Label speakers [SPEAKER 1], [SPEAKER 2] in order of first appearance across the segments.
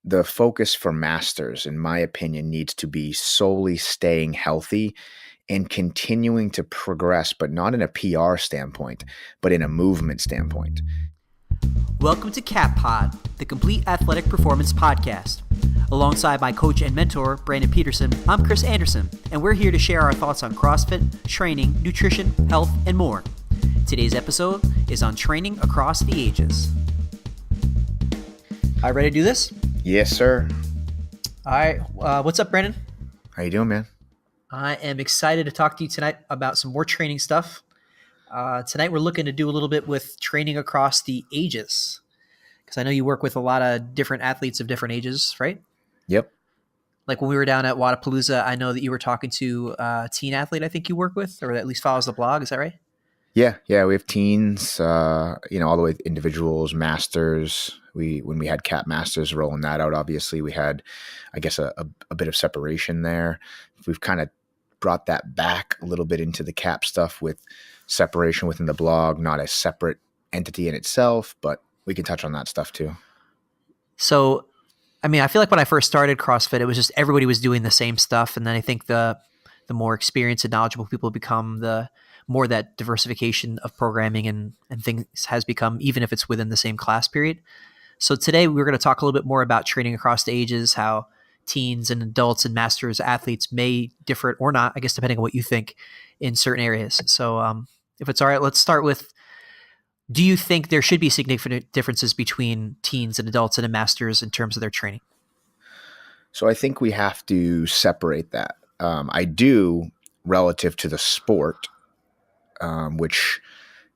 [SPEAKER 1] the focus for masters, in my opinion, needs to be solely staying healthy and continuing to progress, but not in a PR standpoint, but in a movement standpoint.
[SPEAKER 2] Welcome to Cap Pod, the complete athletic performance podcast. Alongside my coach and mentor, Brandon Petersen, I'm Chris Anderson, and we're here to share our thoughts on CrossFit, training, nutrition, health, and more. Today's episode is on training across the ages. All right, ready to do this?
[SPEAKER 1] Yes, sir.
[SPEAKER 2] All right, what's up, Brandon?
[SPEAKER 1] How you doing, man?
[SPEAKER 2] I am excited to talk to you tonight about some more training stuff. Tonight we're looking to do a little bit with training across the ages, because I know you work with a lot of different athletes of different ages, right?
[SPEAKER 1] Yep.
[SPEAKER 2] Like when we were down at Wadapalooza, I know that you were talking to a teen athlete I think you work with, or at least follows the blog. Is that right?
[SPEAKER 1] Yeah. We have teens, all the way to individuals, masters. When we had Cap Masters rolling that out, obviously we had, I guess, a bit of separation there. We've kind of brought that back a little bit into the Cap stuff with separation within the blog, not a separate entity in itself, but we can touch on that stuff too.
[SPEAKER 2] So, I mean, I feel like when I first started CrossFit, it was just everybody was doing the same stuff. And then I think the more experienced and knowledgeable people become, the more that diversification of programming and things has become, even if it's within the same class period. So today we're going to talk a little bit more about training across the ages, how teens and adults and masters athletes may differ or not, I guess, depending on what you think in certain areas. So if it's all right, let's start with, do you think there should be significant differences between teens and adults and masters in terms of their training?
[SPEAKER 1] So I think we have to separate that. I do, relative to the sport, which,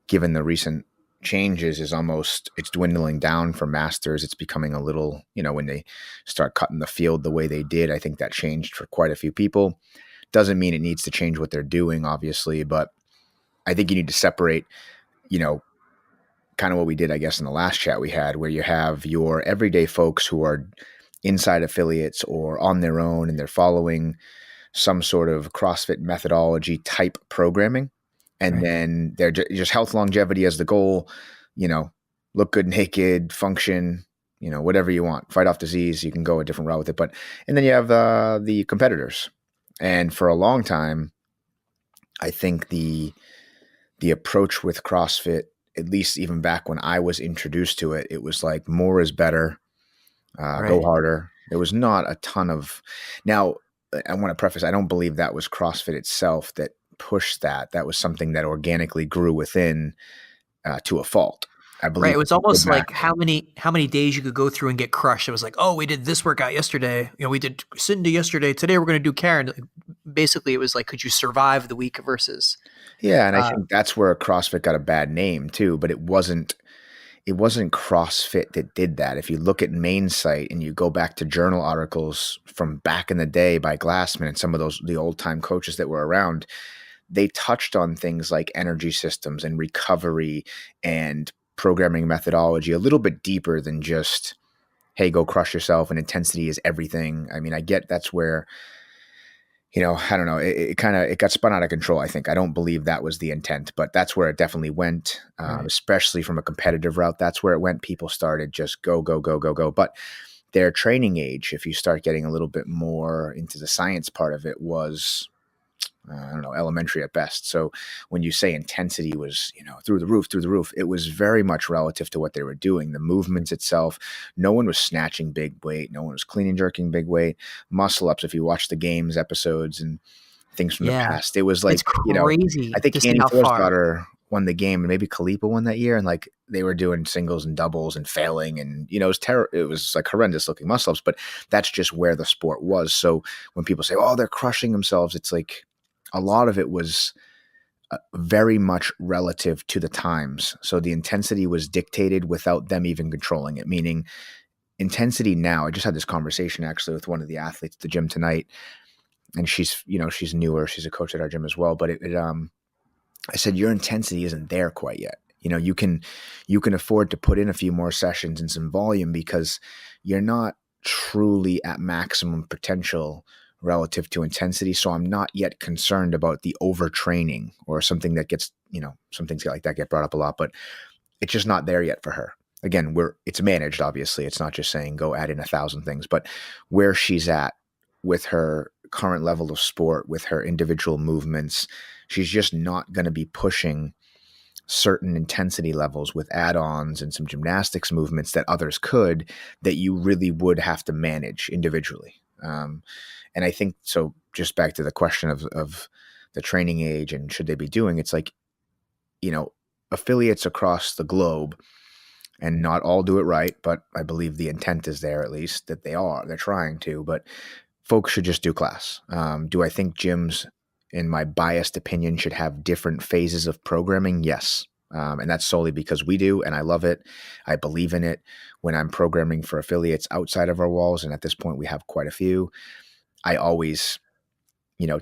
[SPEAKER 1] given the recent changes, it's dwindling down for masters. It's becoming a little, when they start cutting the field the way they did, I think that changed for quite a few people. Doesn't mean it needs to change what they're doing, obviously, but I think you need to separate, kind of what we did, I guess, in the last chat we had, where you have your everyday folks who are inside affiliates or on their own, and they're following some sort of CrossFit methodology type programming. And right. Then they're just health longevity as the goal, look good naked, function, whatever you want, fight off disease. You can go a different route with it. And then you have the competitors. And for a long time, I think the approach with CrossFit, at least even back when I was introduced to it, it was like more is better, right. Go harder. There was not a ton of, now I want to preface, I don't believe that was CrossFit itself that pushed that. That was something that organically grew within to a fault. I believe.
[SPEAKER 2] Right. It was almost like how many days you could go through and get crushed. It was like, oh, we did this workout yesterday. We did Cindy yesterday. Today we're going to do Karen. Basically, it was like, could you survive the week versus?
[SPEAKER 1] Yeah, and I think that's where CrossFit got a bad name too. But it wasn't CrossFit that did that. If you look at main site and you go back to journal articles from back in the day by Glassman and some of the old time coaches that were around, they touched on things like energy systems and recovery and programming methodology a little bit deeper than just, hey, go crush yourself and intensity is everything. I mean, I get that's where, I don't know, it got spun out of control, I think. I don't believe that was the intent, but that's where it definitely went, right. Especially from a competitive route. That's where it went. People started just go. But their training age, if you start getting a little bit more into the science part of it, was elementary at best. So when you say intensity was, through the roof, it was very much relative to what they were doing. The movements itself, no one was snatching big weight. No one was clean and jerking big weight. Muscle ups, if you watch the games episodes and things from the past, it was like,
[SPEAKER 2] it's crazy.
[SPEAKER 1] I think Annie Forsdaughter won the game and maybe Khalipa won that year. And like they were doing singles and doubles and failing. And, it was it was like horrendous looking muscle ups, but that's just where the sport was. So when people say, oh, they're crushing themselves, it's like, a lot of it was very much relative to the times. So the intensity was dictated without them even controlling it, meaning intensity now. I just had this conversation actually with one of the athletes at the gym tonight, and she's newer. She's a coach at our gym as well. But I said, your intensity isn't there quite yet. You can afford to put in a few more sessions and some volume because you're not truly at maximum potential relative to intensity. So I'm not yet concerned about the overtraining or something that gets, some things like that get brought up a lot, but it's just not there yet for her. again, it's managed, obviously. It's not just saying go add in 1,000 things, but where she's at with her current level of sport, with her individual movements, she's just not going to be pushing certain intensity levels with add-ons and some gymnastics movements that others could, that you really would have to manage individually. And I think so. Just back to the question of the training age and should they be doing, it's like, affiliates across the globe, and not all do it right, but I believe the intent is there, at least that they're trying to, but folks should just do class. Do I think gyms, in my biased opinion, should have different phases of programming? Yes. And that's solely because we do, and I love it. I believe in it. When I'm programming for affiliates outside of our walls, and at this point we have quite a few, I always,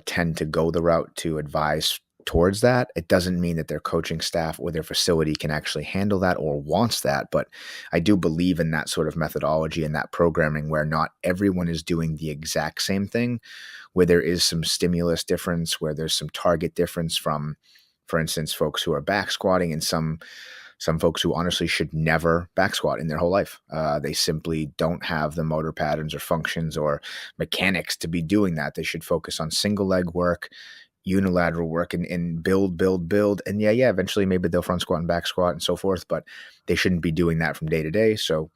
[SPEAKER 1] tend to go the route to advise towards that. It doesn't mean that their coaching staff or their facility can actually handle that or wants that, but I do believe in that sort of methodology and that programming where not everyone is doing the exact same thing, where there is some stimulus difference, where there's some target difference from, for instance, folks who are back squatting and some folks who honestly should never back squat in their whole life. They simply don't have the motor patterns or functions or mechanics to be doing that. They should focus on single leg work, unilateral work, and build. And yeah, eventually maybe they'll front squat and back squat and so forth, but they shouldn't be doing that from day to day. So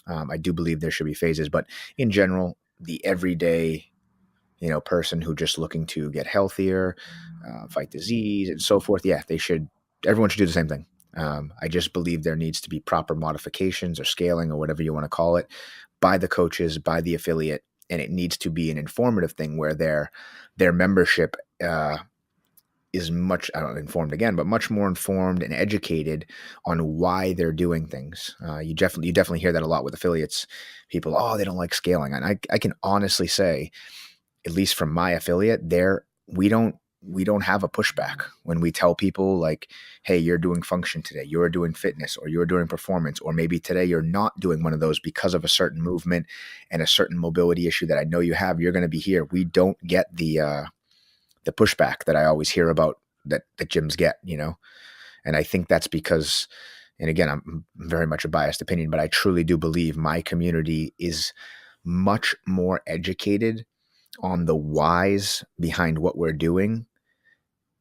[SPEAKER 1] I do believe there should be phases, but in general, the everyday, person who just looking to get healthier, fight disease and so forth. Yeah, everyone should do the same thing. I just believe there needs to be proper modifications or scaling or whatever you want to call it by the coaches, by the affiliate. And it needs to be an informative thing where their membership is much, I don't know, informed again, but much more informed and educated on why they're doing things. You definitely hear that a lot with affiliates. People, they don't like scaling. And I can honestly say, at least from my affiliate, we don't have a pushback when we tell people like, hey, you're doing function today, you're doing fitness, or you're doing performance, or maybe today you're not doing one of those because of a certain movement and a certain mobility issue that I know you have, you're going to be here. We don't get the pushback that I always hear about that gyms get, and I think that's because, and again, I'm very much a biased opinion, but I truly do believe my community is much more educated on the whys behind what we're doing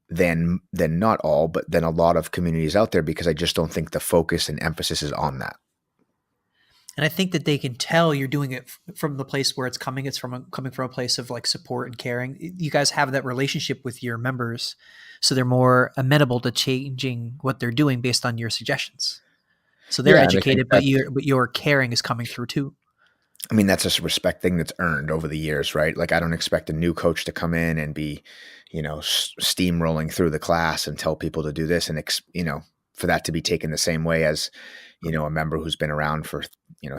[SPEAKER 1] than not all, but than a lot of communities out there, because I just don't think the focus and emphasis is on that.
[SPEAKER 2] And I think that they can tell you're doing it from the place where it's coming. It's coming from a place of like support and caring. You guys have that relationship with your members, so they're more amenable to changing what they're doing based on your suggestions. So they're educated, but your caring is coming through too.
[SPEAKER 1] I mean, that's a respect thing that's earned over the years, right? Like, I don't expect a new coach to come in and be, steamrolling through the class and tell people to do this, and for that to be taken the same way as, a member who's been around for,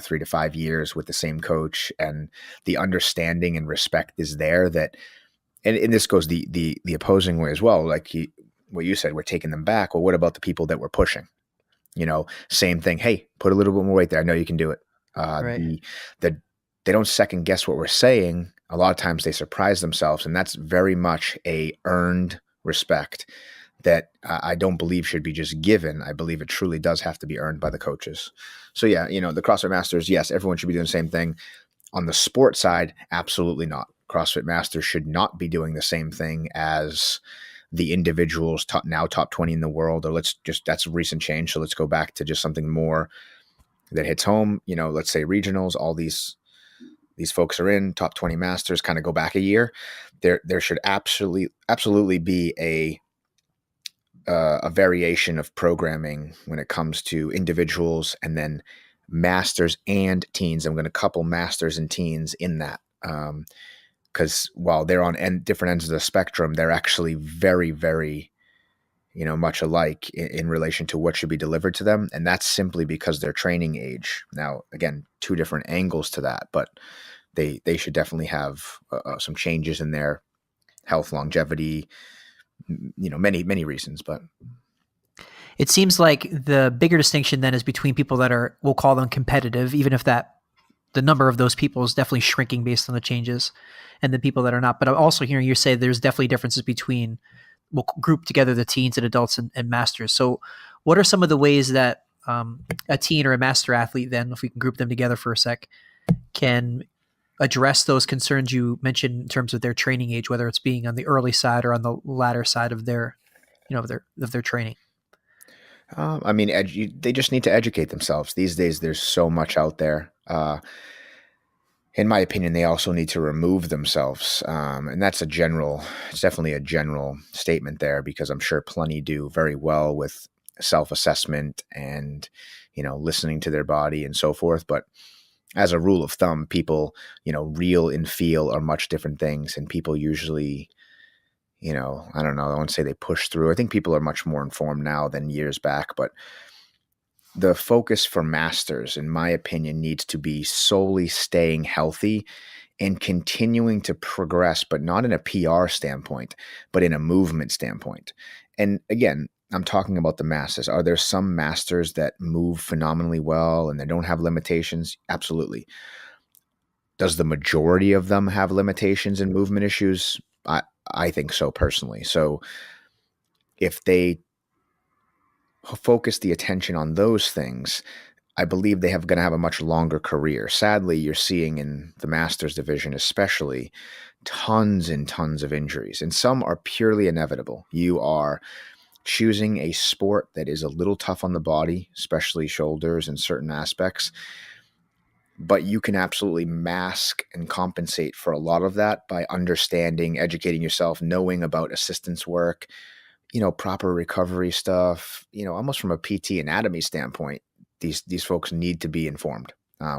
[SPEAKER 1] 3 to 5 years with the same coach, and the understanding and respect is there that, and this goes the opposing way as well. Like what you said, we're taking them back. Well, what about the people that we're pushing? Same thing. Hey, put a little bit more weight there. I know you can do it.
[SPEAKER 2] Right.
[SPEAKER 1] They don't second guess what we're saying. A lot of times they surprise themselves, and that's very much a earned respect that I don't believe should be just given. I believe it truly does have to be earned by the coaches. So yeah, the CrossFit Masters, yes, everyone should be doing the same thing. On the sport side, absolutely not. CrossFit Masters should not be doing the same thing as the individuals top 20 in the world, or that's a recent change. So let's go back to just something more that hits home. Let's say regionals, all these folks are in top 20 masters, kind of go back a year. There should absolutely be a variation of programming when it comes to individuals, and then masters and teens. I'm going to couple masters and teens in that. Because while they're on different ends of the spectrum, they're actually very, very, much alike in relation to what should be delivered to them. And that's simply because their training age. Now, again, two different angles to that, but they should definitely have some changes in their health, longevity, many, many reasons. But
[SPEAKER 2] it seems like the bigger distinction then is between people that are, we'll call them competitive, even if the number of those people is definitely shrinking based on the changes, and the people that are not. But I'm also hearing you say there's definitely differences between, we'll group together the teens and adults and masters. So what are some of the ways that a teen or a master athlete, then if we can group them together for a sec, can address those concerns you mentioned in terms of their training age, whether it's being on the early side or on the latter side of their, of their training.
[SPEAKER 1] I mean, they just need to educate themselves. These days, there's so much out there. In my opinion, they also need to remove themselves. And it's definitely a general statement there, because I'm sure plenty do very well with self-assessment and, listening to their body and so forth. But as a rule of thumb, people, real and feel are much different things. And people usually, I don't know, I won't say they push through. I think people are much more informed now than years back, but the focus for masters, in my opinion, needs to be solely staying healthy and continuing to progress, but not in a PR standpoint, but in a movement standpoint. And again, I'm talking about the masters. Are there some masters that move phenomenally well and they don't have limitations? Absolutely. Does the majority of them have limitations and movement issues? I think so personally. So if they focus the attention on those things, I believe they going to have a much longer career. Sadly, you're seeing in the Masters division, especially, tons and tons of injuries, and some are purely inevitable. You are choosing a sport that is a little tough on the body, especially shoulders and certain aspects, but you can absolutely mask and compensate for a lot of that by understanding, educating yourself, knowing about assistance work, proper recovery stuff, almost from a PT anatomy standpoint. These folks need to be informed.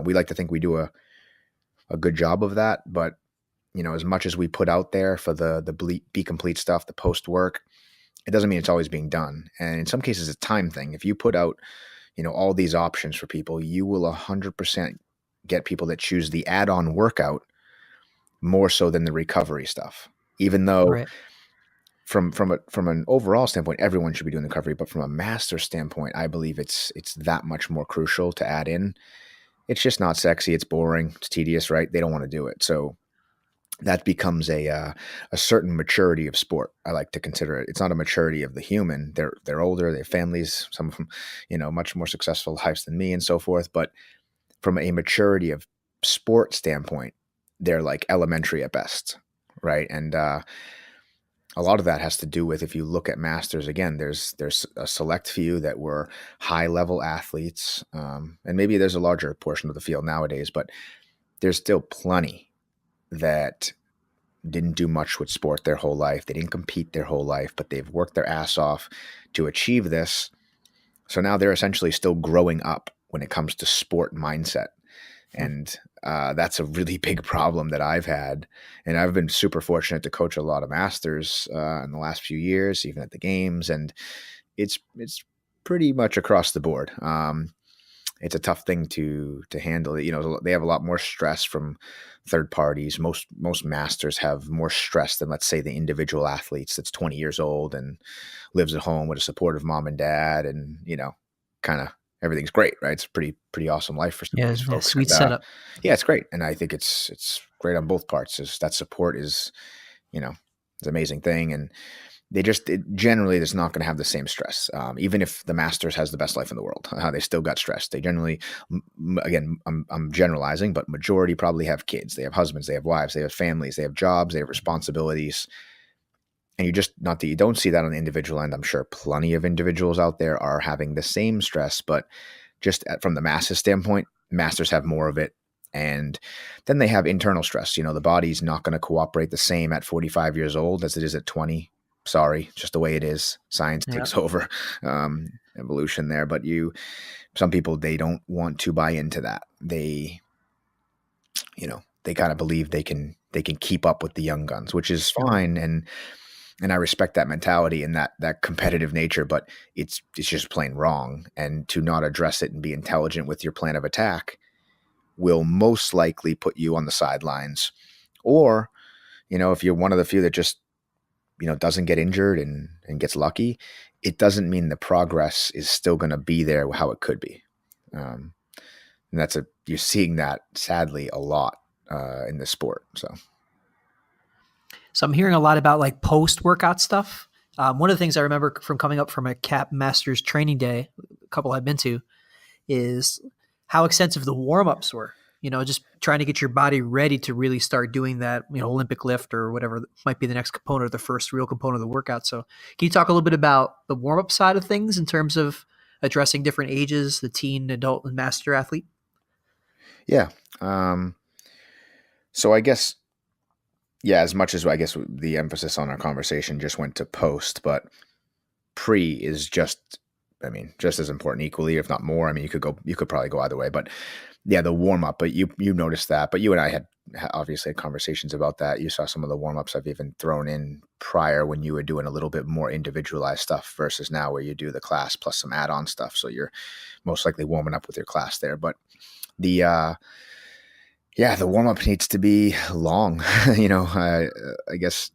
[SPEAKER 1] We like to think we do a good job of that, but as much as we put out there for the Be Complete stuff, the post work, it doesn't mean it's always being done. And in some cases, it's a time thing. If you put out, all these options for people, you will 100% get people that choose the add-on workout more so than the recovery stuff. Even though
[SPEAKER 2] Right.
[SPEAKER 1] from an overall standpoint, everyone should be doing the recovery, but from a master standpoint, I believe it's that much more crucial to add in. It's just not sexy. It's boring. It's tedious, right? They don't want to do it. So that becomes a certain maturity of sport. I like to consider it. It's not a maturity of the human. They're older. They have families. Some of them, much more successful lives than me and so forth. But from a maturity of sport standpoint, they're like elementary at best, right? And a lot of that has to do with, if you look at masters, again, there's a select few that were high level athletes, and maybe there's a larger portion of the field nowadays, but there's still plenty that didn't do much with sport their whole life. They didn't compete their whole life, but they've worked their ass off to achieve this. So now they're essentially still growing up when it comes to sport mindset. And that's a really big problem that I've had. And I've been super fortunate to coach a lot of masters in the last few years, even at the games. And it's pretty much across the board. It's a tough thing to handle. They have a lot more stress from third parties. Most masters have more stress than, let's say, the individual athletes that's 20 years old and lives at home with a supportive mom and dad, and kind of everything's great, right? It's a pretty awesome life for some of these folks.
[SPEAKER 2] Sweet
[SPEAKER 1] And,
[SPEAKER 2] setup.
[SPEAKER 1] yeah, it's great, and I think it's great on both parts. That support is, it's an amazing thing, and generally it's not going to have the same stress. Even if the Masters has the best life in the world, they still got stress. They generally, again, I'm generalizing, but majority probably have kids. They have husbands, they have wives, they have families, they have jobs, they have responsibilities. And you don't see that on the individual end. I'm sure plenty of individuals out there are having the same stress, but just from the masses standpoint, masters have more of it. And then they have internal stress. The body's not going to cooperate the same at 45 years old as it is at 20. Sorry, just the way it is. Science takes over, evolution there. But some people, they don't want to buy into that. They kind of believe they can keep up with the young guns, which is fine. And I respect that mentality and that competitive nature, but it's just plain wrong. And to not address it and be intelligent with your plan of attack will most likely put you on the sidelines. Or, if you're one of the few that just doesn't get injured and gets lucky, it doesn't mean the progress is still going to be there how it could be. And you're seeing that sadly a lot in this sport. So
[SPEAKER 2] I'm hearing a lot about like post-workout stuff. One of the things I remember from coming up from a CAP Masters training day, a couple I've been to, is how extensive the warm-ups were. Just trying to get your body ready to really start doing that, Olympic lift or whatever might be the next component or the first real component of the workout. So can you talk a little bit about the warm-up side of things in terms of addressing different ages, the teen, adult, and master athlete?
[SPEAKER 1] Yeah. Um, so I guess, yeah, as much as I guess the emphasis on our conversation just went to post, but pre is just, I mean, just as important equally, if not more. I mean, you could probably go either way, but yeah, the warm up, but you noticed that, but you and I had obviously had conversations about that. You saw some of the warm ups I've even thrown in prior when you were doing a little bit more individualized stuff versus now where you do the class plus some add on stuff. So you're most likely warming up with your class there, but the, yeah, the warm up needs to be long, I guess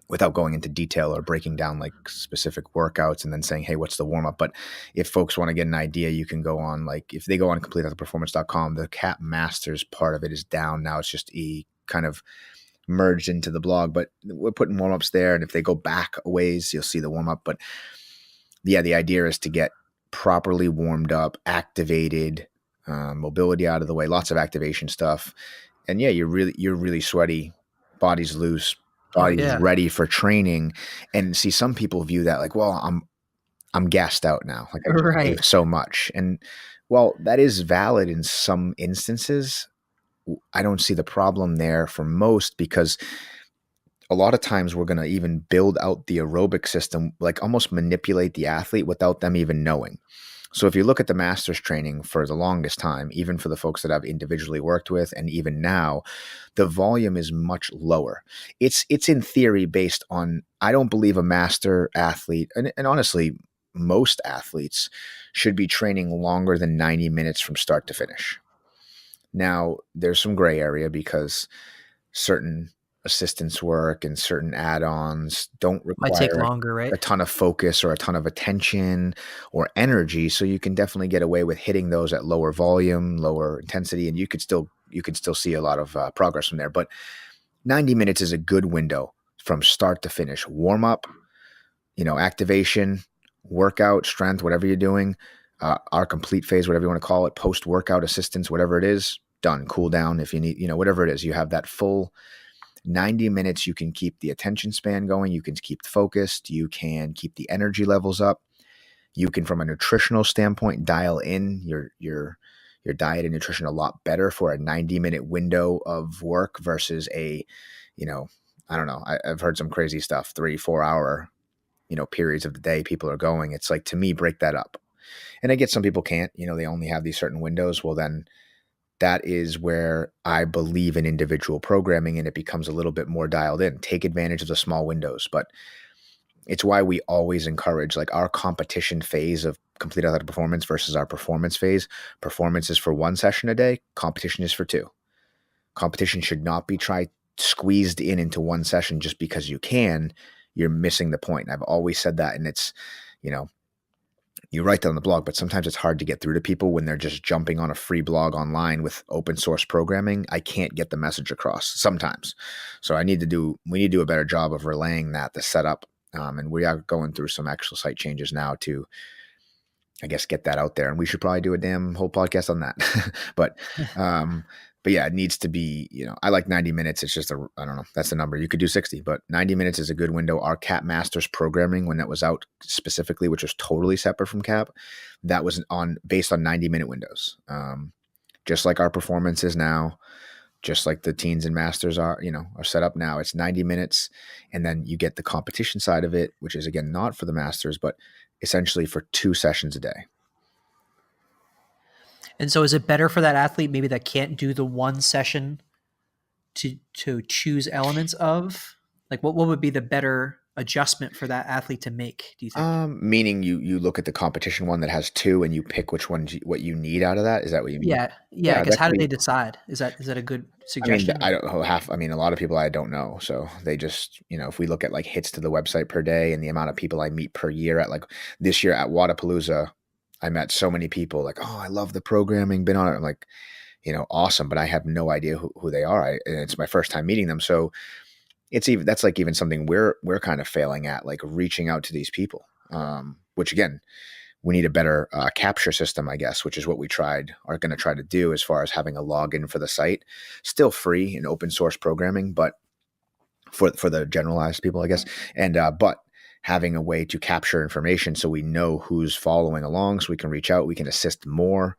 [SPEAKER 1] without going into detail or breaking down like specific workouts and then saying, hey, what's the warm up? But if folks want to get an idea, you can go on, like if they go on completeperformance.com, the Cap Masters part of it is down. Now it's just kind of merged into the blog, but we're putting warm ups there. And if they go back a ways, you'll see the warm up. But yeah, the idea is to get properly warmed up, activated, mobility out of the way, lots of activation stuff. And yeah, you're really sweaty, body's loose,
[SPEAKER 2] Oh
[SPEAKER 1] body's
[SPEAKER 2] yeah.
[SPEAKER 1] ready for training. And see, some people view that like, well, I'm gassed out now. Like I just
[SPEAKER 2] Right.
[SPEAKER 1] moved so much. And well, that is valid in some instances. I don't see the problem there for most, because a lot of times we're going to even build out the aerobic system, like almost manipulate the athlete without them even knowing. So if you look at the masters training for the longest time, even for the folks that I've individually worked with, and even now, the volume is much lower. It's in theory based on, I don't believe a master athlete, and honestly, most athletes should be training longer than 90 minutes from start to finish. Now, there's some gray area because certain assistance work and certain add-ons don't
[SPEAKER 2] Might take
[SPEAKER 1] require
[SPEAKER 2] longer, right?
[SPEAKER 1] a ton of focus or a ton of attention or energy. So you can definitely get away with hitting those at lower volume, lower intensity, and you could still see a lot of progress from there. But 90 minutes is a good window from start to finish. Warm up, activation, workout, strength, whatever you're doing, our complete phase, whatever you want to call it, post workout assistance, whatever it is, done. Cool down if you need, whatever it is, you have that full 90 minutes. You can keep the attention span going. You can keep focused. You can keep the energy levels up. You can, from a nutritional standpoint, dial in your diet and nutrition a lot better for a 90-minute window of work versus I don't know. I've heard some crazy stuff, 3-4 hour, periods of the day people are going. It's like, to me, break that up. And I get some people can't, they only have these certain windows. Well, then that is where I believe in individual programming, and it becomes a little bit more dialed in. Take advantage of the small windows, but it's why we always encourage, like, our competition phase of complete athletic performance versus our performance phase. Performance is for 1 session a day. Competition is for 2. Competition should not be squeezed into 1 session just because you can. You're missing the point. I've always said that, and it's, you write that on the blog, but sometimes it's hard to get through to people when they're just jumping on a free blog online with open source programming. I can't get the message across sometimes. So we need to do a better job of relaying the setup. And we are going through some actual site changes now to, I guess, get that out there. And we should probably do a damn whole podcast on that. But yeah, it needs to be, I like 90 minutes. It's just I don't know. That's the number. You could do 60, but 90 minutes is a good window. Our Cap Masters programming, when that was out specifically, which was totally separate from Cap, that was based on 90-minute windows. Just like our performance is now, just like the teens and masters are set up now. It's 90 minutes. And then you get the competition side of it, which is, again, not for the masters, but essentially for 2 sessions a day.
[SPEAKER 2] And so is it better for that athlete maybe that can't do the 1 session to choose elements of? Like what would be the better adjustment for that athlete to make, do you think?
[SPEAKER 1] Meaning you look at the competition one that has 2 and you pick which one what you need out of that. Is that what you mean?
[SPEAKER 2] Yeah, I
[SPEAKER 1] Yeah,
[SPEAKER 2] guess
[SPEAKER 1] that
[SPEAKER 2] how
[SPEAKER 1] could
[SPEAKER 2] do
[SPEAKER 1] be.
[SPEAKER 2] they decide? Is that a good
[SPEAKER 1] I mean,
[SPEAKER 2] suggestion?
[SPEAKER 1] I don't know a lot of people I don't know. So they just, if we look at like hits to the website per day and the amount of people I meet per year at, like, this year at Wadapalooza, I met so many people like, oh, I love the programming, been on it. I'm like, awesome. But I have no idea who they are. And it's my first time meeting them. So that's like even something we're kind of failing at, like reaching out to these people. Which again, we need a better capture system, I guess, which is what we are going to try to do as far as having a login for the site. Still free and open source programming, but for the generalized people, I guess. And but having a way to capture information so we know who's following along, so we can reach out, we can assist more.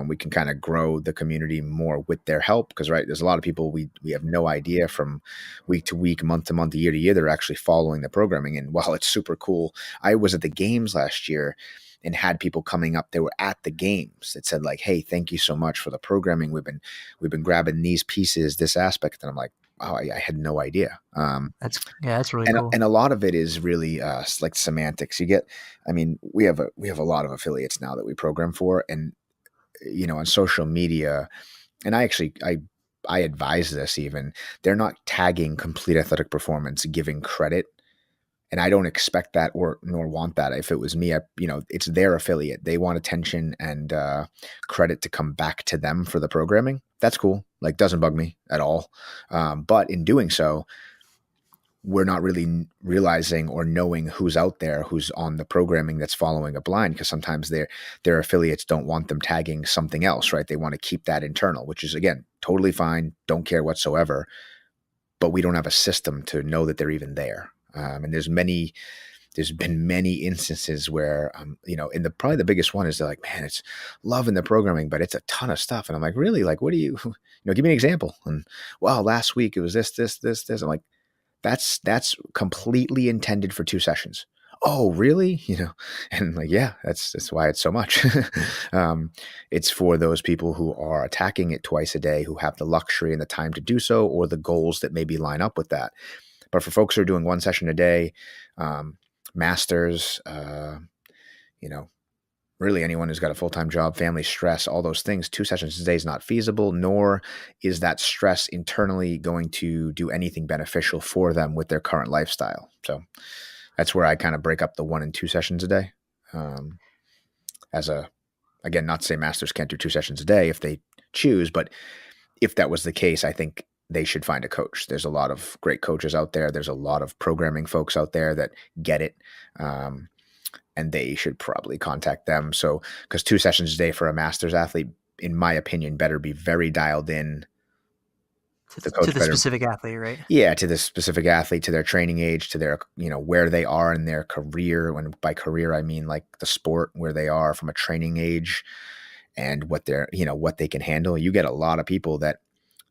[SPEAKER 1] We can kind of grow the community more with their help because, right, there's a lot of people we have no idea from week to week, month to month, year to year, they're actually following the programming. And while it's super cool, I was at the games last year and had people coming up. They were at the games that said like, "Hey, thank you so much for the programming. We've been grabbing these pieces, this aspect." And I'm like, "Oh, I had no idea."
[SPEAKER 2] That's really
[SPEAKER 1] And
[SPEAKER 2] cool.
[SPEAKER 1] a lot of it is really like semantics. I mean, we have a lot of affiliates now that we program for, and on social media, and I advise this even, they're not tagging complete athletic performance, giving credit. And I don't expect that or nor want that. If it was me, it's their affiliate. They want attention and credit to come back to them for the programming. That's cool. Like, doesn't bug me at all. But in doing so, we're not really realizing or knowing who's out there, who's on the programming that's following a blind, because sometimes their affiliates don't want them tagging something else, right? They want to keep that internal, which is, again, totally fine. Don't care whatsoever. But we don't have a system to know that they're even there. And there's been many instances where, and probably the biggest one is they're like, man, it's loving the programming, but it's a ton of stuff. And I'm like, really? Like, what do you, give me an example. And well, last week it was this, this, this, this. I'm like, that's completely intended for 2 sessions. Oh, really? And like, yeah, that's why it's so much. It's for those people who are attacking it twice a day, who have the luxury and the time to do so, or the goals that maybe line up with that. But for folks who are doing 1 session a day, masters, really anyone who's got a full-time job, family, stress, all those things, 2 sessions a day is not feasible, nor is that stress internally going to do anything beneficial for them with their current lifestyle. So that's where I kind of break up the 1 and 2 sessions a day. Again, not to say masters can't do 2 sessions a day if they choose, but if that was the case, I think they should find a coach. There's a lot of great coaches out there. There's a lot of programming folks out there that get it. And they should probably contact them. So, because 2 sessions a day for a master's athlete, in my opinion, better be very dialed in. The
[SPEAKER 2] To
[SPEAKER 1] coach
[SPEAKER 2] the
[SPEAKER 1] better,
[SPEAKER 2] specific athlete, right?
[SPEAKER 1] yeah, to the specific athlete, to their training age, to their, where they are in their career. When by career, I mean like the sport, where they are from a training age and what what they can handle. You get a lot of people that,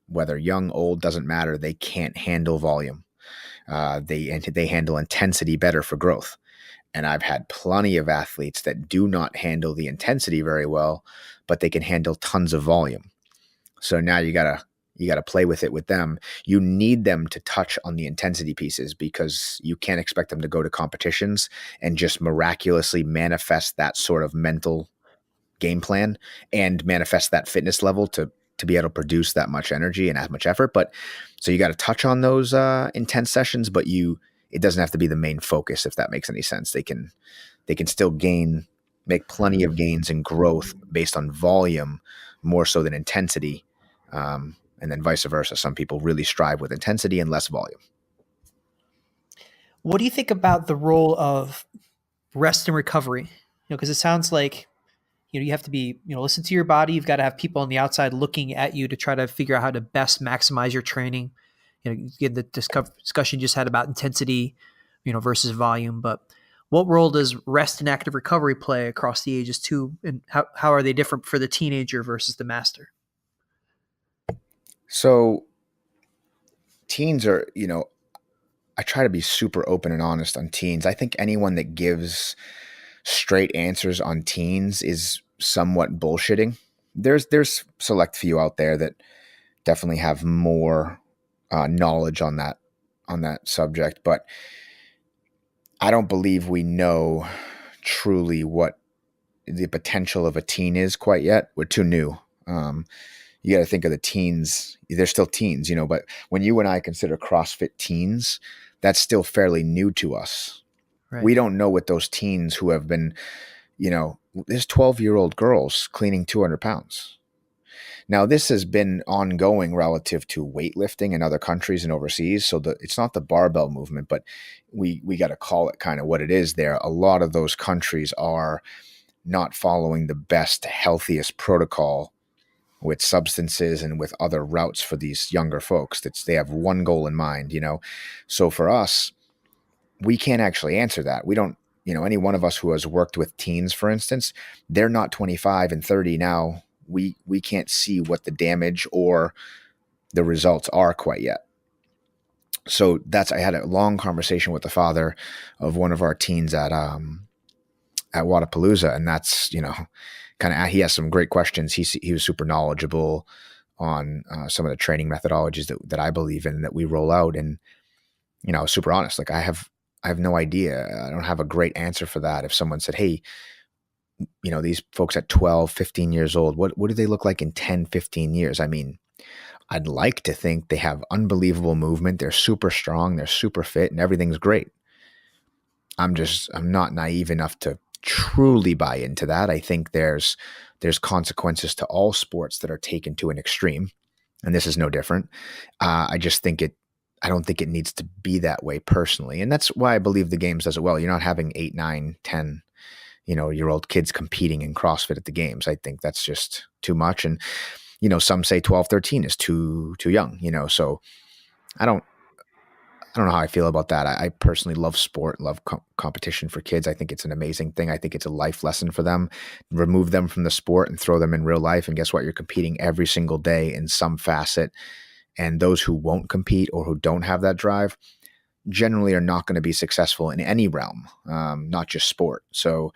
[SPEAKER 1] whether young, old, doesn't matter, they can't handle volume. They handle intensity better for growth. And I've had plenty of athletes that do not handle the intensity very well, but they can handle tons of volume. So now you gotta play with it with them. You need them to touch on the intensity pieces, because you can't expect them to go to competitions and just miraculously manifest that sort of mental game plan and manifest that fitness level to be able to produce that much energy and that much effort. But so you got to touch on those intense sessions, but it doesn't have to be the main focus, if that makes any sense. They can still make plenty of gains and growth based on volume more so than intensity. And then vice versa. Some people really strive with intensity and less volume.
[SPEAKER 2] What do you think about the role of rest and recovery? Because it sounds like you have to be, listen to your body. You've got to have people on the outside looking at you to try to figure out how to best maximize your training. You get the discussion you just had about intensity, versus volume. But what role does rest and active recovery play across the ages too? And how are they different for the teenager versus the master?
[SPEAKER 1] So teens are, I try to be super open and honest on teens. I think anyone that gives straight answers on teens is somewhat bullshitting. There's select few out there that definitely have more knowledge on that subject, but I don't believe we know truly what the potential of a teen is quite yet. We're too new. You got to think of the teens. They're still teens, but when you and I consider CrossFit teens, that's still fairly new to us.
[SPEAKER 2] Right.
[SPEAKER 1] We don't know what those teens who have been, there's 12-year-old girls cleaning 200 pounds. Now, this has been ongoing relative to weightlifting in other countries and overseas. So it's not the barbell movement, but we got to call it kind of what it is there. A lot of those countries are not following the best, healthiest protocol with substances and with other routes for these younger folks. They have one goal in mind, you know. So for us, we can't actually answer that. We don't, you know, any one of us who has worked with teens, for instance, they're not 25 and 30 now. We can't see what the damage or the results are quite yet. So I had a long conversation with the father of one of our teens at Wadapalooza, and that's, you know, kind of, he has some great questions. He was super knowledgeable on some of the training methodologies that I believe in that we roll out, and you know, I was super honest. Like, I have no idea. I don't have a great answer for that. If someone said, hey, you know, these folks at 12, 15 years old, what do they look like in 10, 15 years? I mean, I'd like to think they have unbelievable movement. They're super strong. They're super fit and everything's great. I'm not naive enough to truly buy into that. I think there's consequences to all sports that are taken to an extreme, and this is no different. I just think I don't think it needs to be that way personally. And that's why I believe the games does it well. You're not having 8, 9, 10, you know, year old kids competing in CrossFit at the games. I think that's just too much. And, you know, some say 12, 13 is too young, you know, so I don't know how I feel about that. I personally love sport, love competition for kids. I think it's an amazing thing. I think it's a life lesson for them. Remove them from the sport and throw them in real life. And guess what? You're competing every single day in some facet. And those who won't compete or who don't have that drive generally are not going to be successful in any realm, not just sport. So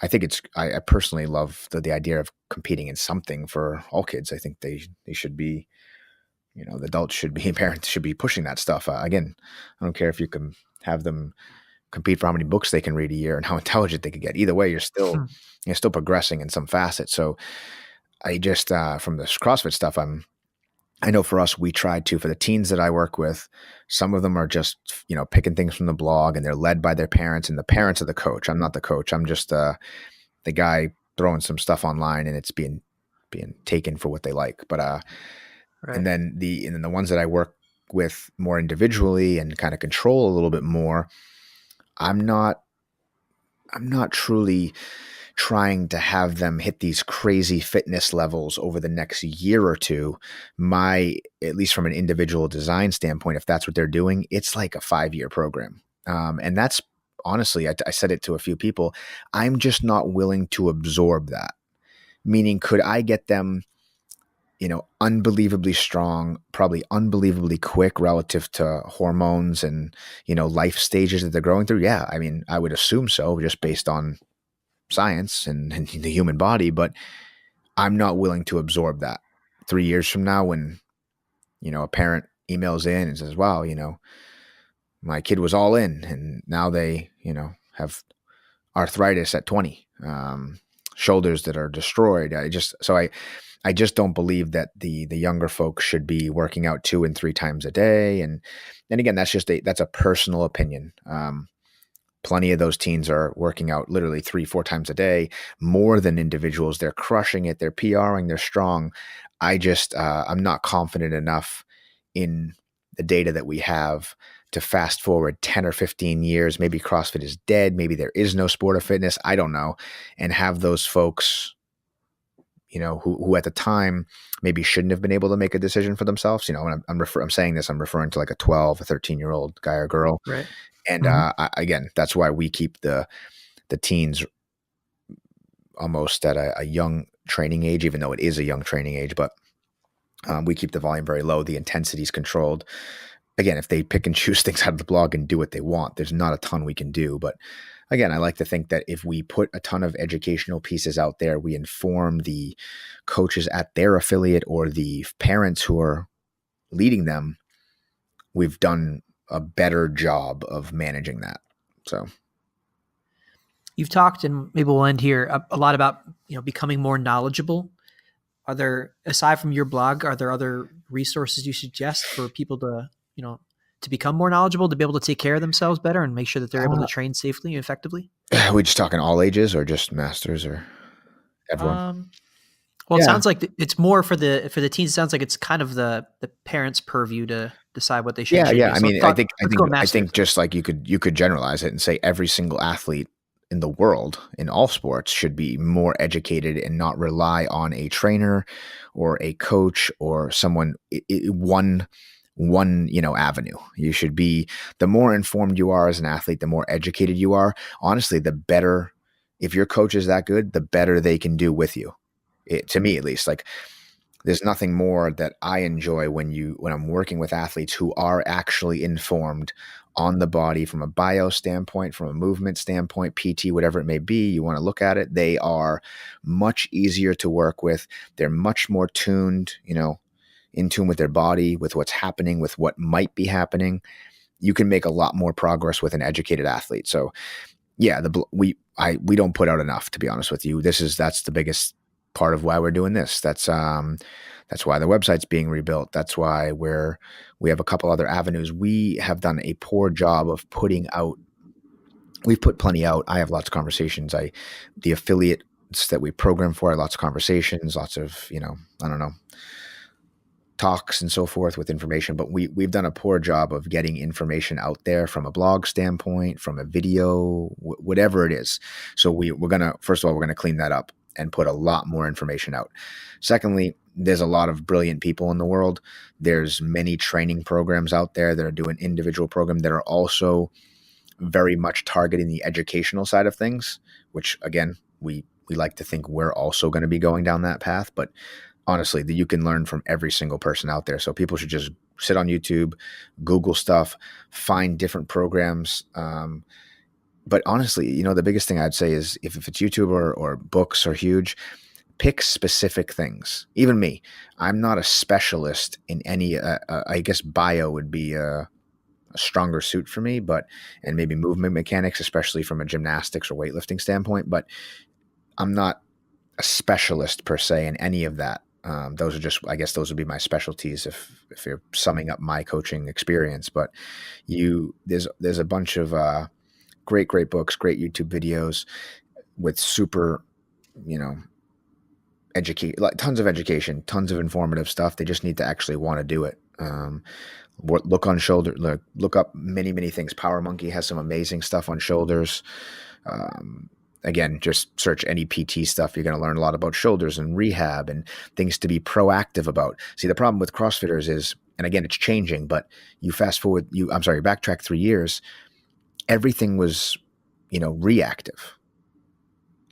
[SPEAKER 1] I think I personally love the idea of competing in something for all kids. I think they should be, you know, the adults should be, parents should be pushing that stuff. Again, I don't care if you can have them compete for how many books they can read a year and how intelligent they can get. Either way, you're still progressing in some facet. So I just, from this CrossFit stuff, I know for us, we tried to, for the teens that I work with, some of them are just, you know, picking things from the blog and they're led by their parents, and the parents are the coach. I'm not the coach. I'm just the guy throwing some stuff online, and it's being taken for what they like. But,
[SPEAKER 2] Right.
[SPEAKER 1] and then the ones that I work with more individually and kind of control a little bit more, I'm not truly trying to have them hit these crazy fitness levels over the next year or two. At least from an individual design standpoint, if that's what they're doing, it's like a 5-year program. And that's honestly, I said it to a few people, I'm just not willing to absorb that. Meaning, could I get them, you know, unbelievably strong, probably unbelievably quick relative to hormones and, you know, life stages that they're growing through? Yeah. I mean, I would assume so, just based on science and the human body, but I'm not willing to absorb that 3 years from now when, you know, a parent emails in and says, wow, you know, my kid was all in and now they, you know, have arthritis at 20, shoulders that are destroyed. I just don't believe that the younger folks should be working out 2 and 3 times a day. And again, that's a personal opinion. Plenty of those teens are working out literally 3, 4 times a day, more than individuals. They're crushing it. They're PRing. They're strong. I'm not confident enough in the data that we have to fast forward 10 or 15 years. Maybe CrossFit is dead. Maybe there is no sport of fitness. I don't know. And have those folks, you know, who at the time maybe shouldn't have been able to make a decision for themselves. You know, when I'm saying this, I'm referring to like a 12, a 13-year-old guy or girl.
[SPEAKER 2] Right.
[SPEAKER 1] And again, that's why we keep the teens almost at a young training age, even though it is a young training age. But we keep the volume very low. The intensity is controlled. Again, if they pick and choose things out of the blog and do what they want, there's not a ton we can do. But again, I like to think that if we put a ton of educational pieces out there, we inform the coaches at their affiliate or the parents who are leading them, we've done a better job of managing that. So
[SPEAKER 2] You've talked, and maybe we'll end here, a lot about, you know, becoming more knowledgeable. Are there, aside from your blog, are there other resources you suggest for people to, you know, to become more knowledgeable, to be able to take care of themselves better and make sure that they're able to train safely and effectively?
[SPEAKER 1] are we just talking all ages or just masters or everyone?
[SPEAKER 2] Well, it
[SPEAKER 1] Yeah.
[SPEAKER 2] sounds like it's more for the teens. It sounds like it's kind of the parents' purview to decide what they should and
[SPEAKER 1] Yeah,
[SPEAKER 2] shouldn't
[SPEAKER 1] yeah.
[SPEAKER 2] do.
[SPEAKER 1] I
[SPEAKER 2] So
[SPEAKER 1] mean, I think I
[SPEAKER 2] let's
[SPEAKER 1] think
[SPEAKER 2] go
[SPEAKER 1] I
[SPEAKER 2] masters
[SPEAKER 1] think
[SPEAKER 2] then.
[SPEAKER 1] just like you could generalize it and say every single athlete in the world in all sports should be more educated and not rely on a trainer or a coach or someone one avenue. You should be, the more informed you are as an athlete, the more educated you are. Honestly, the better, if your coach is that good, the better they can do with you. To me at least, like there's nothing more that I enjoy when I'm working with athletes who are actually informed on the body from a bio standpoint, from a movement standpoint, PT, whatever it may be, you want to look at it. They are much easier to work with. They're much more tuned, in tune with their body, with what's happening, with what might be happening. You can make a lot more progress with an educated athlete. So yeah, we don't put out enough, to be honest with you. That's the biggest part of why we're doing this. That's why the website's being rebuilt. That's why we have a couple other avenues. We have done a poor job of putting out. We've put plenty out. I have lots of conversations. The affiliates that we program for, I have lots of conversations, lots of, I don't know, talks and so forth with information, but we've done a poor job of getting information out there from a blog standpoint, from a video, whatever it is. So we're gonna, first of all, we're gonna clean that up and put a lot more information out. Secondly, there's a lot of brilliant people in the world. There's many training programs out there that are doing individual programs that are also very much targeting the educational side of things, which again, we like to think we're also going to be going down that path, but honestly, that you can learn from every single person out there. So people should just sit on YouTube, Google stuff, find different programs. But honestly, the biggest thing I'd say is if it's YouTube or books are huge, pick specific things. Even me, I'm not a specialist in any. I guess bio would be a stronger suit for me, and maybe movement mechanics, especially from a gymnastics or weightlifting standpoint. But I'm not a specialist per se in any of that. Those are just, I guess, those would be my specialties if you're summing up my coaching experience. But there's a bunch of great books, great YouTube videos with super, you know, educate, like tons of education, tons of informative stuff. They just need to actually want to do it. Look on shoulder, look up many things. Power Monkey has some amazing stuff on shoulders. Um, Again, just search any PT stuff. You're going to learn a lot about shoulders and rehab and things to be proactive about. See, the problem with CrossFitters is, and again, it's changing, but backtrack 3 years, everything was, reactive.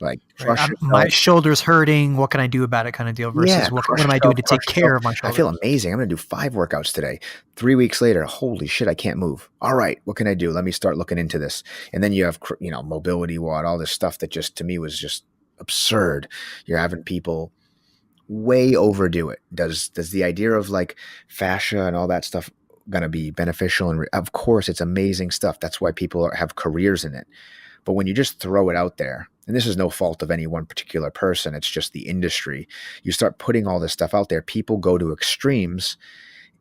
[SPEAKER 1] Like
[SPEAKER 2] Right.
[SPEAKER 1] crush
[SPEAKER 2] My
[SPEAKER 1] yourself.
[SPEAKER 2] shoulders hurting. What can I do about it? Kind of deal
[SPEAKER 1] Yeah,
[SPEAKER 2] versus what
[SPEAKER 1] crush
[SPEAKER 2] am I doing
[SPEAKER 1] yourself,
[SPEAKER 2] to
[SPEAKER 1] crush
[SPEAKER 2] take
[SPEAKER 1] yourself.
[SPEAKER 2] care of my
[SPEAKER 1] I feel
[SPEAKER 2] shoulders?
[SPEAKER 1] amazing. I'm gonna do 5 workouts today. 3 weeks later, holy shit, I can't move. All right, what can I do? Let me start looking into this. And then you have, mobility WOD, all this stuff that just to me was just absurd. You're having people way overdo it. Does the idea of like fascia and all that stuff gonna be beneficial? And of course, it's amazing stuff. That's why people have careers in it. But when you just throw it out there, and this is no fault of any one particular person, it's just the industry. You start putting all this stuff out there, people go to extremes.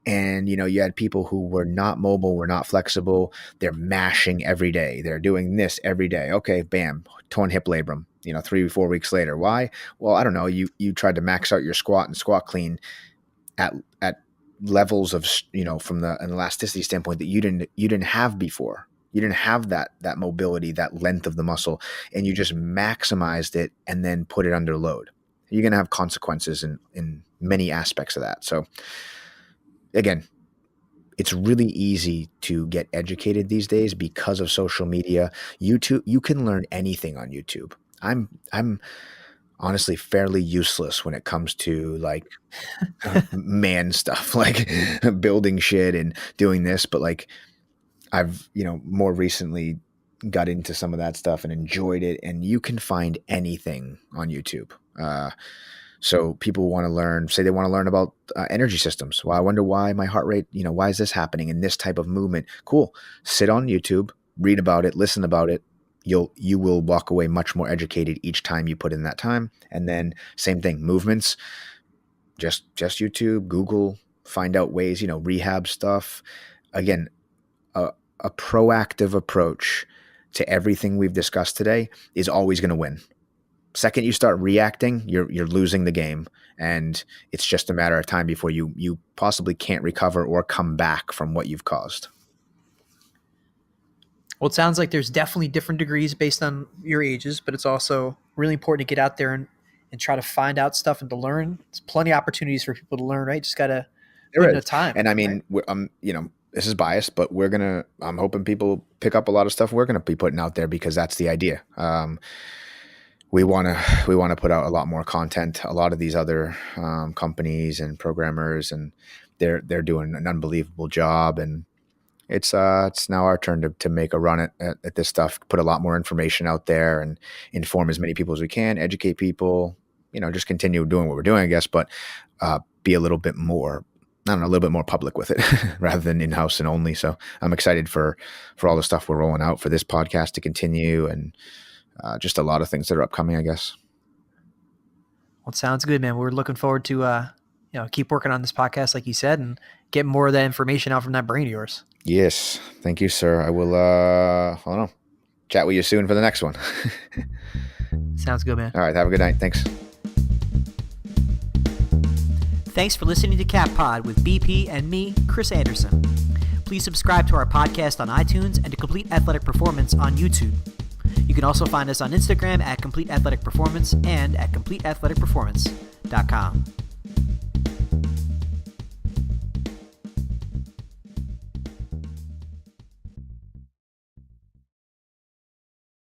[SPEAKER 1] And you had people who were not mobile, were not flexible. They're mashing every day. They're doing this every day. Okay, bam, torn hip labrum. 3 or 4 weeks later. Why? Well, I don't know. You tried to max out your squat and squat clean at levels of from an elasticity standpoint that you didn't have before. You didn't have that mobility, that length of the muscle, and you just maximized it and then put it under load. You're going to have consequences in many aspects of that. So again, it's really easy to get educated these days because of social media. YouTube, you can learn anything on YouTube. I'm honestly fairly useless when it comes to like man stuff, like building shit and doing this, but like I've, more recently got into some of that stuff and enjoyed it, and you can find anything on YouTube. So people want to learn, say they want to learn about energy systems. Well, I wonder why my heart rate, why is this happening in this type of movement? Cool. Sit on YouTube, read about it, listen about it. You will walk away much more educated each time you put in that time. And then same thing, movements, just YouTube, Google, find out ways, rehab stuff. Again, a, a proactive approach to everything we've discussed today is always going to win. Second you start reacting, you're losing the game, and it's just a matter of time before you possibly can't recover or come back from what you've caused.
[SPEAKER 2] Well, it sounds like there's definitely different degrees based on your ages, but it's also really important to get out there and try to find out stuff and to learn. There's plenty of opportunities for people to learn, right? Just got to put in the time.
[SPEAKER 1] And I mean, right? This is biased, but I'm hoping people pick up a lot of stuff we're going to be putting out there, because that's the idea. We want to put out a lot more content. A lot of these other companies and programmers, and they're doing an unbelievable job, and it's now our turn to make a run at this stuff, put a lot more information out there and inform as many people as we can, educate people, just continue doing what we're doing, I guess, but be a little bit more, a little bit more public with it rather than in-house and only. So I'm excited for all the stuff we're rolling out for this podcast to continue, and just a lot of things that are upcoming, I guess.
[SPEAKER 2] Well, it sounds good, man. We're looking forward to, keep working on this podcast, like you said, and get more of that information out from that brain of yours.
[SPEAKER 1] Yes. Thank you, sir. I will, I don't know, chat with you soon for the next one.
[SPEAKER 2] Sounds good, man.
[SPEAKER 1] All right. Have a good night. Thanks.
[SPEAKER 2] Thanks for listening to Cap Pod with BP and me, Chris Anderson. Please subscribe to our podcast on iTunes and to Complete Athletic Performance on YouTube. You can also find us on Instagram at Complete Athletic Performance and at CompleteAthleticPerformance.com.